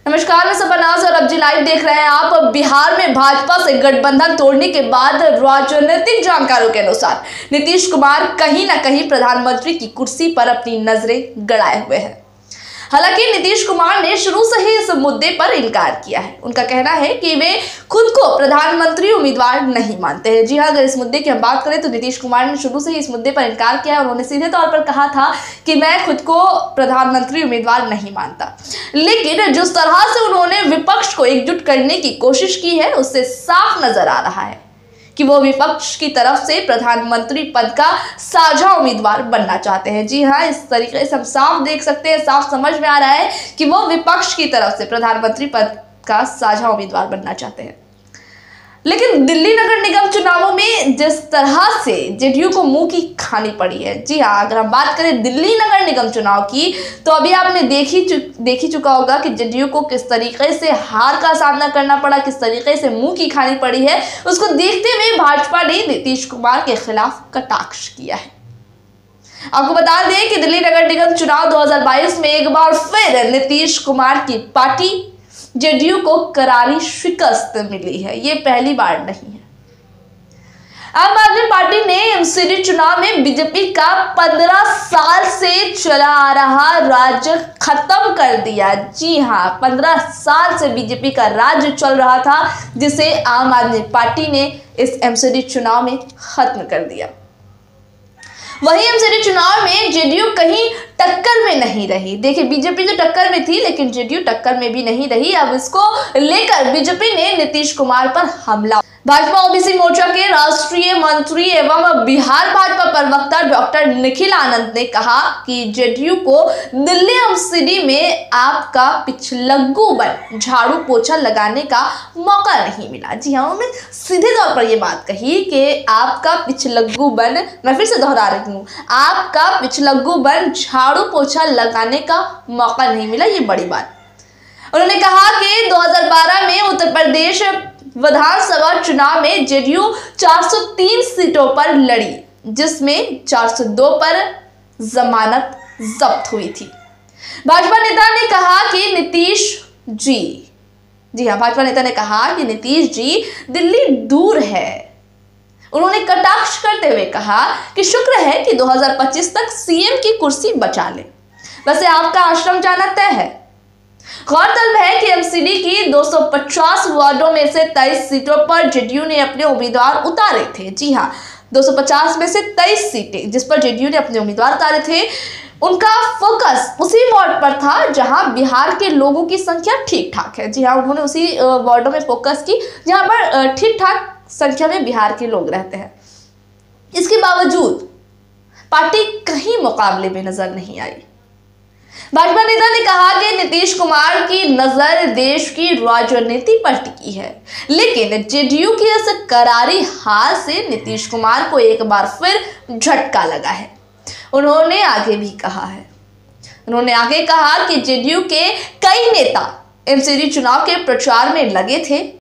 नमस्कार, मैं सबनाज और अबजी लाइव देख रहे हैं आप। बिहार में भाजपा से गठबंधन तोड़ने के बाद राजनीतिक जानकारों के अनुसार नीतीश कुमार कहीं ना कहीं प्रधानमंत्री की कुर्सी पर अपनी नजरें गड़ाए हुए हैं। हालांकि नीतीश कुमार ने शुरू से ही इस मुद्दे पर इनकार किया है। उनका कहना है कि वे खुद को प्रधानमंत्री उम्मीदवार नहीं मानते हैं। जी हां, अगर इस मुद्दे की हम बात करें तो नीतीश कुमार ने शुरू से ही इस मुद्दे पर इनकार किया है। उन्होंने सीधे तौर पर कहा था कि मैं खुद को प्रधानमंत्री उम्मीदवार नहीं मानता। लेकिन जिस तरह से उन्होंने विपक्ष को एकजुट करने की कोशिश की है, उससे साफ नजर आ रहा है कि वो विपक्ष की तरफ से प्रधानमंत्री पद का साझा उम्मीदवार बनना चाहते हैं। जी हां, इस तरीके से हम साफ देख सकते हैं, साफ समझ में आ रहा है कि वो विपक्ष की तरफ से प्रधानमंत्री पद का साझा उम्मीदवार बनना चाहते हैं। लेकिन दिल्ली नगर निगम चुनावों में जिस तरह से जेडीयू को मुंह की खानी पड़ी है, जी हाँ, अगर हम बात करें दिल्ली नगर निगम चुनाव की, तो अभी आपने देखी चुका होगा कि जेडीयू को किस तरीके से हार का सामना करना पड़ा, किस तरीके से मुंह की खानी पड़ी है। उसको देखते हुए भाजपा ने नीतीश कुमार के खिलाफ कटाक्ष किया है। आपको बता दें कि दिल्ली नगर निगम चुनाव 2022 में एक बार फिर नीतीश कुमार की पार्टी जेडीयू को करारी शिकस्त मिली है। ये पहली बार नहीं है। आम आदमी पार्टी ने एमसीडी चुनाव में बीजेपी का 15 साल से चला आ रहा राज्य खत्म कर दिया। जी हां, 15 साल से बीजेपी का राज्य चल रहा था, जिसे आम आदमी पार्टी ने इस एमसीडी चुनाव में खत्म कर दिया। वहीं एमसीडी चुनाव में जेडीयू कहीं टक्कर में नहीं रही। देखिए, बीजेपी तो टक्कर में थी, लेकिन जेडीयू टक्कर में भी नहीं रही। अब इसको लेकर बीजेपी ने नीतीश कुमार पर हमला। भाजपा ओबीसी मोर्चा के राष्ट्रीय मंत्री एवं बिहार भाजपा प्रवक्ता डॉक्टर निखिल आनंद ने कहा कि जेडीयू को दिल्ली एमसीडी में आपका पिछलग्गू बन झाड़ू पोछा लगाने का मौका नहीं मिला। जी हाँ, उन्होंने सीधे तौर पर यह बात कही कि आपका पिछलग्गू बन, मैं फिर से दोहरा रही हूँ, आपका पिछलग्गू बन झाड़ू पोछा लगाने का मौका नहीं मिला। ये बड़ी बात। उन्होंने कहा कि 2012 में उत्तर प्रदेश विधानसभा चुनाव में जेडीयू 403 सीटों पर लड़ी, जिसमें 402 पर जमानत जब्त हुई थी। भाजपा नेता ने कहा कि नीतीश जी हाँ, भाजपा नेता ने कहा कि नीतीश जी दिल्ली दूर है। उन्होंने कटाक्ष करते हुए कहा कि शुक्र है कि 2025 तक सीएम की कुर्सी बचा ले। वैसे आपका आश्रम जाना तय है। गौरतलब है कि एमसीडी की 250 वार्डों में से 23 सीटों पर जेडीयू ने अपने उम्मीदवार उतारे थे। जी हाँ, 250 में से 23 सीटें जिस पर जेडीयू ने अपने उम्मीदवार उतारे थे, उनका फोकस उसी वार्ड पर था जहां बिहार के लोगों की संख्या ठीक ठाक है। जी हाँ, उन्होंने उसी वार्डों में फोकस की जहां पर ठीक ठाक संख्या में बिहार के लोग रहते हैं। इसके बावजूद पार्टी कहीं मुकाबले में नजर नहीं आई। भाजपा नेता ने कहा कि नीतीश कुमार की नजर देश की राजनीति पर टिकी है, लेकिन जेडीयू की इस करारी हार से नीतीश कुमार को एक बार फिर झटका लगा है। उन्होंने आगे कहा कि जेडीयू के कई नेता एमसीडी चुनाव के प्रचार में लगे थे।